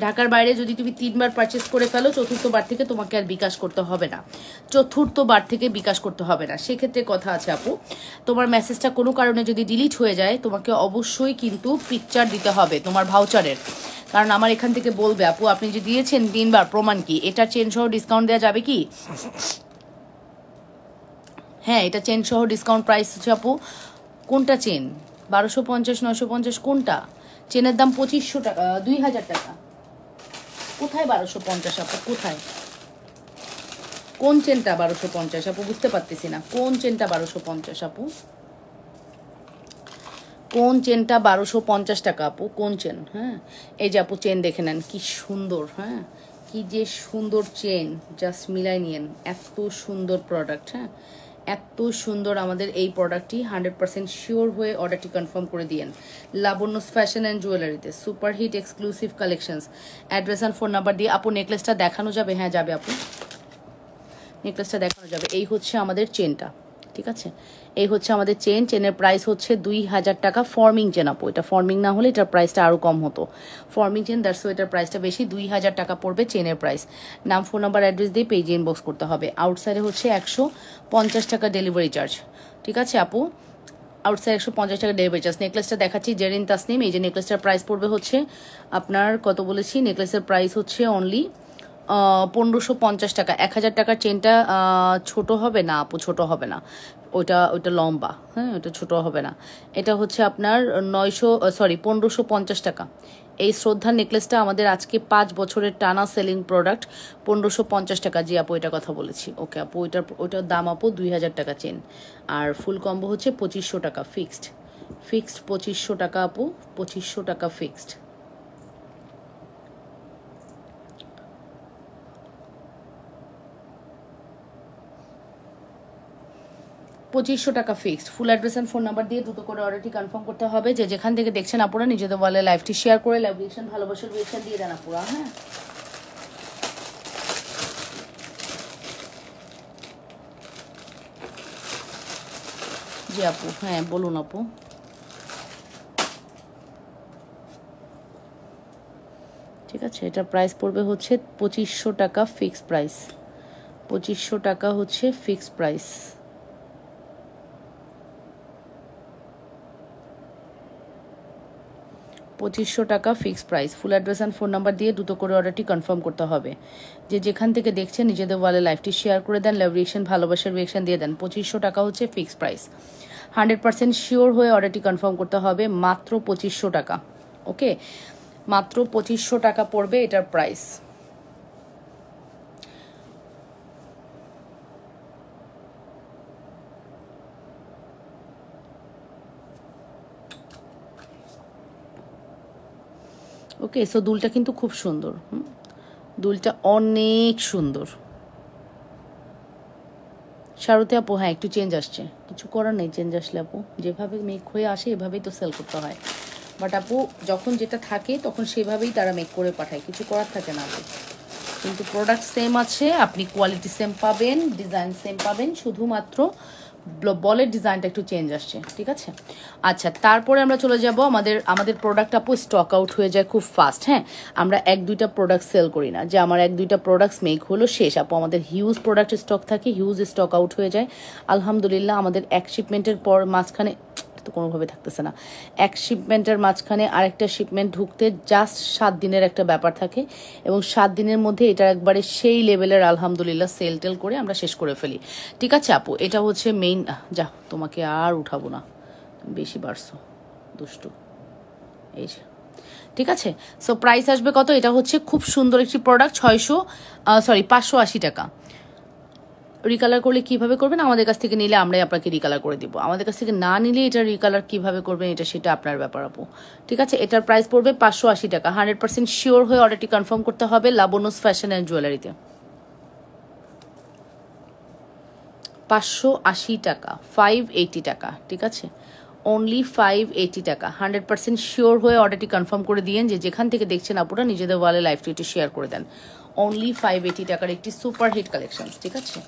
ঢাকার বাইরে যদি তুমি 3বার পারচেস করে ফেলো, চতুর্থবার থেকে তোমাকে আর বিকাশ করতে হবে না। চতুর্থবার থেকে বিকাশ করতে হবে না। সেক্ষেত্রে কথা আছে আপু, তোমার মেসেজটা কোনো কারণে যদি ডিলিট হয়ে যায়, তোমাকে অবশ্যই কিন্তু পিকচার দিতে হবে তোমার ভাউচারের। কারণ আমার এখান থেকে বলবে আপু আপনি যে দিয়েছেন 3বার, প্রমাণ কি? এটা চেন সহ ডিসকাউন্ট দেওয়া যাবে কি? হ্যাঁ, এটা চেন সহ ডিসকাউন্ট প্রাইস হচ্ছে আপু। কোনটা চেন? 1250, 950 কোনটা? চেনের দাম 2500 টাকা, 2000 টাকা। কোথায় 1250 আপু? কোথায়? কোন চেনটা 1250 আপু? বুঝতে পারতেছি না কোন চেনটা 1250 আপু। কোন চেনটা 1250 টাকা আপু? কোন চেন? হ্যাঁ, এই যে আপু চেন দেখে নেন কি সুন্দর। হ্যাঁ, কি যে সুন্দর চেন, জাস্ট মিলাই নিয়েন। এত সুন্দর প্রোডাক্ট। হ্যাঁ, এত সুন্দর আমাদের এই প্রোডাক্টটি। 100% শিওর হয়ে অর্ডারটি কনফার্ম করে দিয়েন লাবণ্যস ফ্যাশন অ্যান্ড জুয়েলারিতে। Superhit exclusive collections. Address and phone number দিয়ে আপু নেকলেসটা দেখানো যাবে? হ্যাঁ যাবে আপু, নেকলেসটা দেখানো যাবে। এই হচ্ছে আমাদের চেনটা। ঠিক আছে, এই হচ্ছে আমাদের চেন। চেনের প্রাইস হচ্ছে 2000 টাকা। ফর্মিং চেন আপু, এটা ফর্মিং না হলে এটার প্রাইসটা আরও কম হতো। ফর্মিং চেন, দ্যাটস এটার প্রাইসটা বেশি। 2000 টাকা পড়বে চেনের প্রাইস। নাম, ফোন নাম্বার, অ্যাড্রেস দিয়ে পেজে ইনবক্স করতে হবে। আউটসাইডে হচ্ছে 150 টাকা ডেলিভারি চার্জ। ঠিক আছে আপু, আউটসাইড 150 টাকা ডেলিভারি চার্জ। নেকলেসটা দেখাচ্ছি, জেরিন তাসনিম। এই যে নেকলেসটার প্রাইস পড়বে হচ্ছে আপনার কত বলেছি, নেকলেসের প্রাইস হচ্ছে অনলি 1550 টাকা। 1000 টাকার চেনটা ছোট হবে না আপু, ছোট হবে না। ওটা ওটা লম্বা, হ্যাঁ, ওটা ছোট হবে না। এটা হচ্ছে আপনার 1550 টাকা। এই শ্রদ্ধার নেকলেসটা আমাদের আজকে 5 বছরের টানা সেলিং প্রোডাক্ট, 1550 টাকা। জি আপু, এটা কথা বলেছি। ওকে আপু, ওইটার দাম আপু 2000 টাকা চেন, আর ফুল কম্বো হচ্ছে 2500 টাকা ফিক্সড। 2500 টাকা আপু, 2500 টাকা ফিক্সড। 2500 টাকা fixed. Full address and phone number দিয়ে দ্রুত করে অর্ডারটি কনফার্ম করতে হবে। যে যেখান থেকে দেখছেন আপুরা নিজেদের বলে লাইভটি শেয়ার করে লাইভ রিয়েকশন, ভালোবাসার রিয়েকশন দিয়ে দেন আপুরা। হ্যাঁ, জি আপু, হ্যাঁ বলুন আপু। ঠিক আছে, এটা প্রাইস পড়বে হচ্ছে 2500 টাকা ফিক্সড প্রাইস। 2500 টাকা হচ্ছে ফিক্সড প্রাইস। টাকা fixed price. Full address and phone number দিয়ে দ্রুত করে অর্ডারটি কনফার্ম করতে হবে। যে যেখান থেকে দেখছেন নিজেদের ওয়ালে লাইভটি শেয়ার করে দেন, লাইভ রিয়েকশন, ভালোবাসার রিয়েকশন দিয়ে দেন। 2500 টাকা হচ্ছে ফিক্সড প্রাইস। 100% শিওর হয়ে অর্ডারটি কনফার্ম করতে হবে। মাত্র 2500 টাকা। ওকে, মাত্র 2500 টাকা পড়বে এটার প্রাইস। ওকে, সো দুলটা কিন্তু খুব সুন্দর। দুলটা অনেক সুন্দর। শারুতে আপু, হ্যাঁ একটু চেঞ্জ আসছে, কিছু করার নেই। চেঞ্জ আসলে আপু যেভাবে মেক হয়ে আসে এভাবেই তো সেল করতে হয়। বাট আপু যখন যেটা থাকে তখন সেভাবেই তারা মেক করে পাঠায়, কিছু করার থাকে না আপু। কিন্তু প্রোডাক্ট সেম আছে, আপনি কোয়ালিটি সেম পাবেন, ডিজাইন সেম পাবেন, শুধুমাত্র বলের ডিজাইনটা একটু চেঞ্জ আসছে। ঠিক আছে, আচ্ছা তারপরে আমরা চলে যাব আমাদের প্রোডাক্ট আপু স্টক আউট হয়ে যায় খুব ফাস্ট। হ্যাঁ, আমরা 1-2টা প্রোডাক্ট সেল করি না যে আমার 1-2টা প্রোডাক্টস মেক হলো শেষ। আপু আমাদের হিউজ প্রোডাক্ট স্টক থাকে, হিউজ স্টক আউট হয়ে যায়। আলহামদুলিল্লাহ আমাদের এক শিপমেন্টের পর মাঝখানে তো কোনোভাবে থাকতেছে না, এক শিপমেন্টের মাঝখানে আরেকটা শিপমেন্ট ঢুকতে জাস্ট 7 দিনের একটা ব্যাপার থাকে, এবং 7 দিনের মধ্যে এটা একবারে সেই লেভেলের আলহামদুলিল্লাহ সেল টেল করে আমরা শেষ করে ফেলি। ঠিক আছে আপু, এটা হচ্ছে মেইন। যা, তোমাকে আর উঠাবো না, বেশি বাড়ছো দুষ্টু। এই যে, ঠিক আছে, সো প্রাইস আসবে কত? এটা হচ্ছে খুব সুন্দর একটি প্রোডাক্ট, 580 টাকা। রিকালার করলে কিভাবে করবেন? আমাদের কাছ থেকে নিলে আমরাই আপনাকে রিকালার করে দিব। আমাদের কাছ থেকে না নিলে এটা রিকালার কিভাবে করবেন সেটা আপনার ব্যাপার আপু। ঠিক আছে, এটার প্রাইস পড়বে 580 টাকা। 100% শিওর হয়ে অর্ডারটি কনফার্ম করতে হবে লাবণ্যস ফ্যাশন অ্যান্ড জুয়েলারিতে। 580 টাকা, 580 টাকা। ঠিক আছে, অনলি 580 টাকা। 100% শিওর হয়ে অর্ডারটি কনফার্ম করে দিয়েন। যে যেখান থেকে দেখছেন আপুরা নিজেদের ওয়ালে লাইভটি একটু শেয়ার করে দেন। অনলি 580 টাকার একটি সুপার হিট কালেকশন। ঠিক আছে,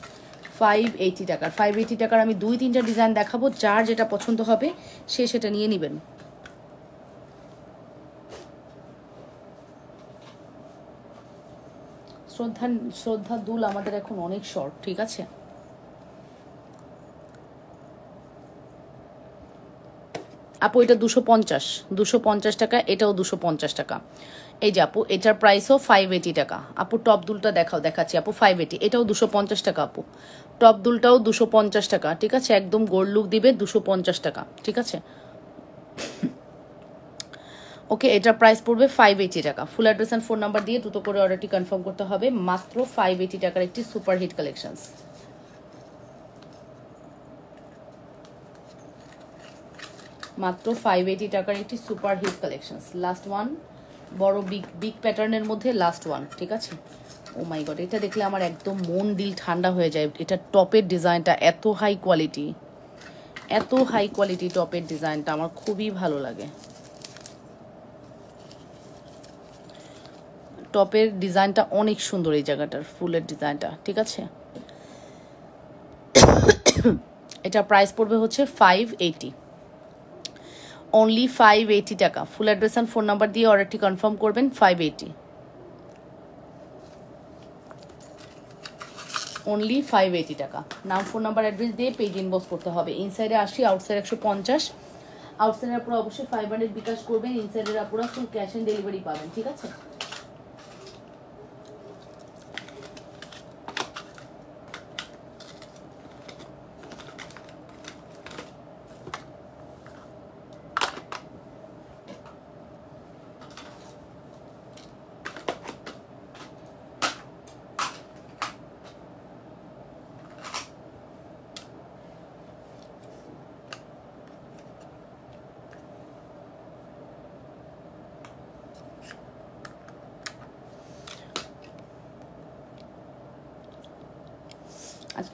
580 টাকার। 580 টাকার আমি 2-3টা ডিজাইন দেখাবো, যার যেটা পছন্দ হবে সে সেটা নিয়ে নেবেন। শ্রদ্ধা দুল আমাদের এখন অনেক শর্ট। ঠিক আছে, আপু এটা 250 টাকা, এটাও 250 টাকা। এই যে আপু এটার প্রাইসও 580 টাকা। আপু টপ দুলটা দেখাচ্ছি আপু, 580। এটাও 250 টাকা আপু, টপ দুলটাও 250 টাকা। ঠিক আছে, একদম গোল্ড লুক দিবে, 250 টাকা। ঠিক আছে, ওকে, এটার প্রাইস পড়বে 580 টাকা। Full address and phone number দিয়ে দ্রুত করে অর্ডারটি কনফার্ম করতে হবে। মাত্র 580 টাকার একটি সুপার হিট কালেকশনস। মাত্র 580 টাকার একটি super hit collections. Last one, বড় বিগ প্যাটার্নের মধ্যে লাস্ট ওয়ান। ঠিক আছে, ও মাই গড, এটা দেখলে আমার একদম মন দিল ঠান্ডা হয়ে যায়। এটা টপের ডিজাইনটা এত হাই কোয়ালিটি, এত হাই কোয়ালিটি টপের ডিজাইনটা আমার খুবই ভালো লাগে। টপের ডিজাইনটা অনেক সুন্দর, এই জায়গাটার ফুলের ডিজাইনটা। ঠিক আছে, এটা প্রাইস পড়বে হচ্ছে 580, অনলি 580 টাকা। Full address and phone number দিয়ে অর্ডারটি কনফার্ম করবেন। 580, অনলি 580 টাকা। নাম, ফোন নাম্বার, অ্যাড্রেস দিয়ে পেজ ইনবক্স করতে হবে। ইনসাইডে 80, আউটসাইড 150। আউটসাইডের আপনারা অবশ্যই 500 বিকাশ করবেন, ইনসাইডের আপনারা ফুল ক্যাশ অন ডেলিভারি পাবেন। ঠিক আছে,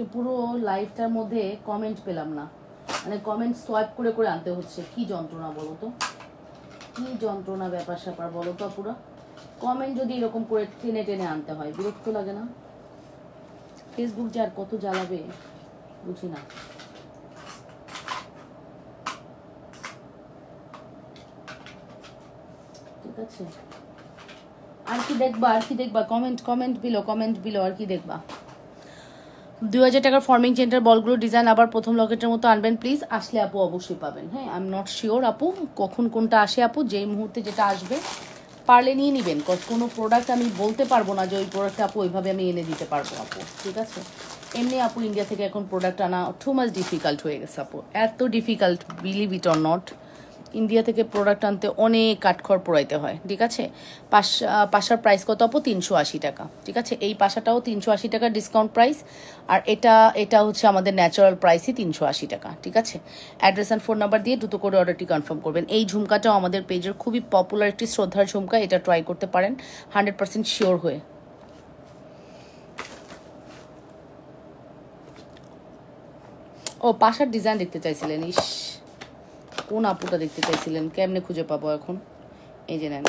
আজকে পুরো লাইভটার মধ্যে কমেন্ট পেলাম না, মানে কমেন্ট সোয়াইপ করে করে আনতে হচ্ছে। কি যন্ত্রণা বলো তো, কি যন্ত্রণা, ব্যাপার স্যাপার বলো তো পুরো। কমেন্ট যদি এরকম করে টেনে টেনে আনতে হয়, বিরক্ত লাগে না? ফেসবুক যে আর কত জ্বালাবে বুঝি না। ঠিক আছে, আর কি দেখবা, আর কি দেখবা? কমেন্ট বিলো আর কি দেখবা? 2000 টাকার ফর্মিং চেনটার বলগুলো ডিজাইন আবার প্রথম লকেটের মতো আনবেন প্লিজ। আসলে আপু অবশ্যই পাবেন। হ্যাঁ, আই এম নট শিওর আপু কখন কোনটা আসে আপু, যেই মুহূর্তে যেটা আসবে পারলে নিয়ে নেবেন। কোনো প্রোডাক্ট আমি বলতে পারবো না যে ওই প্রোডাক্টটা আপু ওইভাবে আমি এনে দিতে পারবো আপু। ঠিক আছে, এমনি আপু ইন্ডিয়া থেকে এখন প্রোডাক্ট আনা টু মাচ ডিফিকাল্ট হয়ে গেছে আপু, এত difficult, believe it or not. India থেকে প্রোডাক্ট আনতে অনেক কাঠখড় পোড়াইতে হয়। ঠিক আছে, পাশার প্রাইস কত আপু? 380 টাকা। ঠিক আছে, এই পাশাটাও 380 টাকা ডিসকাউন্ট প্রাইস, আর এটা হচ্ছে আমাদের ন্যাচারাল প্রাইসই 380 টাকা। ঠিক আছে, অ্যাড্রেস অ্যান্ড ফোন নাম্বার দিয়ে দ্রুত করে অর্ডারটি কনফার্ম করবেন। এই ঝুমকাটাও আমাদের পেজের খুবই পপুলার একটি শ্রদ্ধার ঝুমকা, এটা ট্রাই করতে পারেন 100% শিওর হয়ে। ও পাশার ডিজাইন দেখতে চাইছিলেন? ইস, কোন আপুটা দেখতে চাইছিলেন? কেমনে খুঁজে পাবো এখন? এই যে নেন,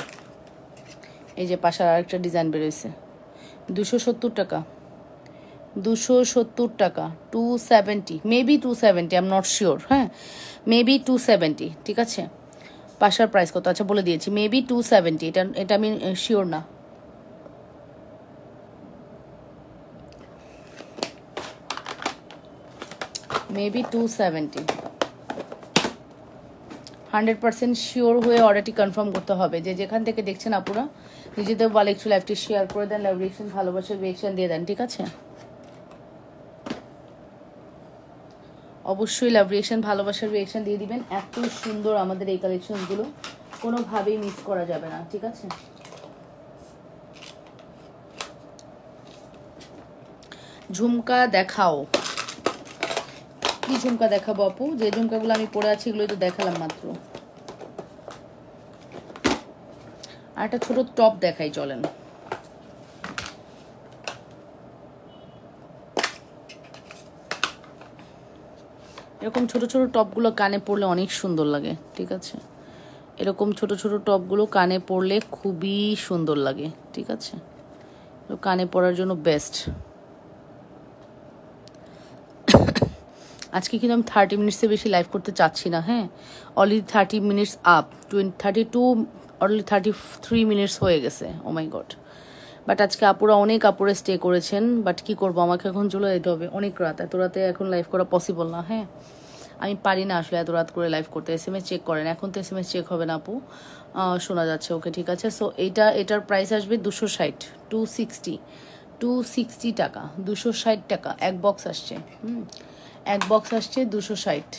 এই যে পাশার আরেকটা ডিজাইন বেরোয়েছে, 270 টাকা, 270 টাকা, 270, maybe 270, I am not sure. হ্যাঁ, মেবি 270। ঠিক আছে, পাশার প্রাইস কত? আচ্ছা বলে দিয়েছি, মেবি 270, এটা আমি শিওর না। মেবি 270, 100% শিওর হয়ে অর্ডারটি কনফার্ম করতে হবে। যে যেখান থেকে দেখছেন আপুরা নিজেদের বলে একটু লাইভটি শেয়ার করে দেন, লাভ রিয়েকশন, ভালোবাসার রিয়েকশন দিয়ে দেন। ঠিক আছে, অবশ্যই লাভ রিয়েকশন, ভালোবাসার রিয়েকশন দিয়ে দিবেন। এত সুন্দর আমাদের এই কালেকশনগুলো, কোনোভাবেই মিস করা যাবে না। ঠিক আছে, ঝুমকা দেখাও। কি ঝুমকা দেখাবো আপু? যে ঝুমকাগুলো আমি পরে আছি এগুলোই তো দেখালাম মাত্র। আর একটা ছোট টপ দেখাই, চলেন। এরকম ছোট ছোট টপগুলো কানে পরলে অনেক সুন্দর লাগে। ঠিক আছে, এরকম ছোট ছোট টপগুলো কানে পরলে খুবই সুন্দর লাগে। ঠিক আছে, কানে পরার জন্য বেস্ট। আজকে কিন্তু আমি 30 মিনিটসে বেশি লাইভ করতে চাচ্ছি না। হ্যাঁ, already 30 minutes up, 32, already 33 minutes হয়ে গেছে। ও মাই গড। বাট আজকে আপুরা অনেক আপুরে স্টে করেছেন, বাট কি করবো, আমাকে এখন চলে যেতে হবে। অনেক রাত, এত রাতে এখন লাইভ করা পসিবল না। হ্যাঁ, আমি পারি না আসলে এত রাত করে লাইভ করতে। SMS চেক করেন, এখন তো SMS চেক হবে না আপু, শোনা যাচ্ছে। ওকে, ঠিক আছে। সো এটার প্রাইস আসবে 260, 260 টাকা, 260 টাকা। এক বক্স আসছে, এক বক্স আসছে 260,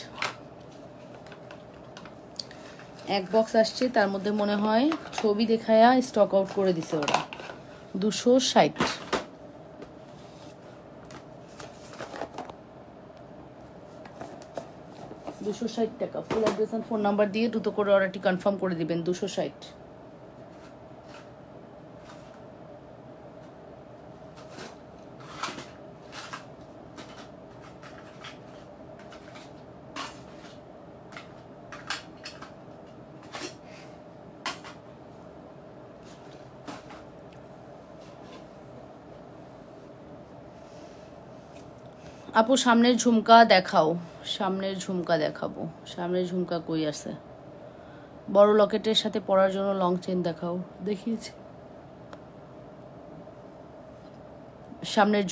এক বক্স আসছে। তার মধ্যে মনে হয় ছবি দেখায়া স্টক আউট করে দিছে ওরা। 260, 260 টাকা। ফুল অ্যাড্রেস আর ফোন নাম্বার দিয়ে দ্রুত করে অর্ডারটি কনফার্ম করে দিবেন। 260। আপু সামনের ঝুমকা দেখাও, সামনের ঝুমকা দেখাবো। সামনের ঝুমকা কই আছে? বড় লকেটের সাথে পরার জন্য লং চেন দেখাও। দেখিয়েছি সামনের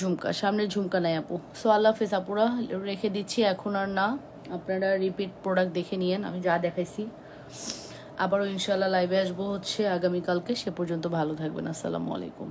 ঝুমকা নাই আপু। সো আল্লাহ হাফেজ আপুরা, রেখে দিচ্ছি এখন আর না। আপনারা রিপিট প্রোডাক্ট দেখে নিয়েন, আমি যা দেখাইছি। আবারও ইনশাল্লাহ লাইভে আসবো হচ্ছে আগামীকালকে। সে পর্যন্ত ভালো থাকবেন। আসসালামু আলাইকুম।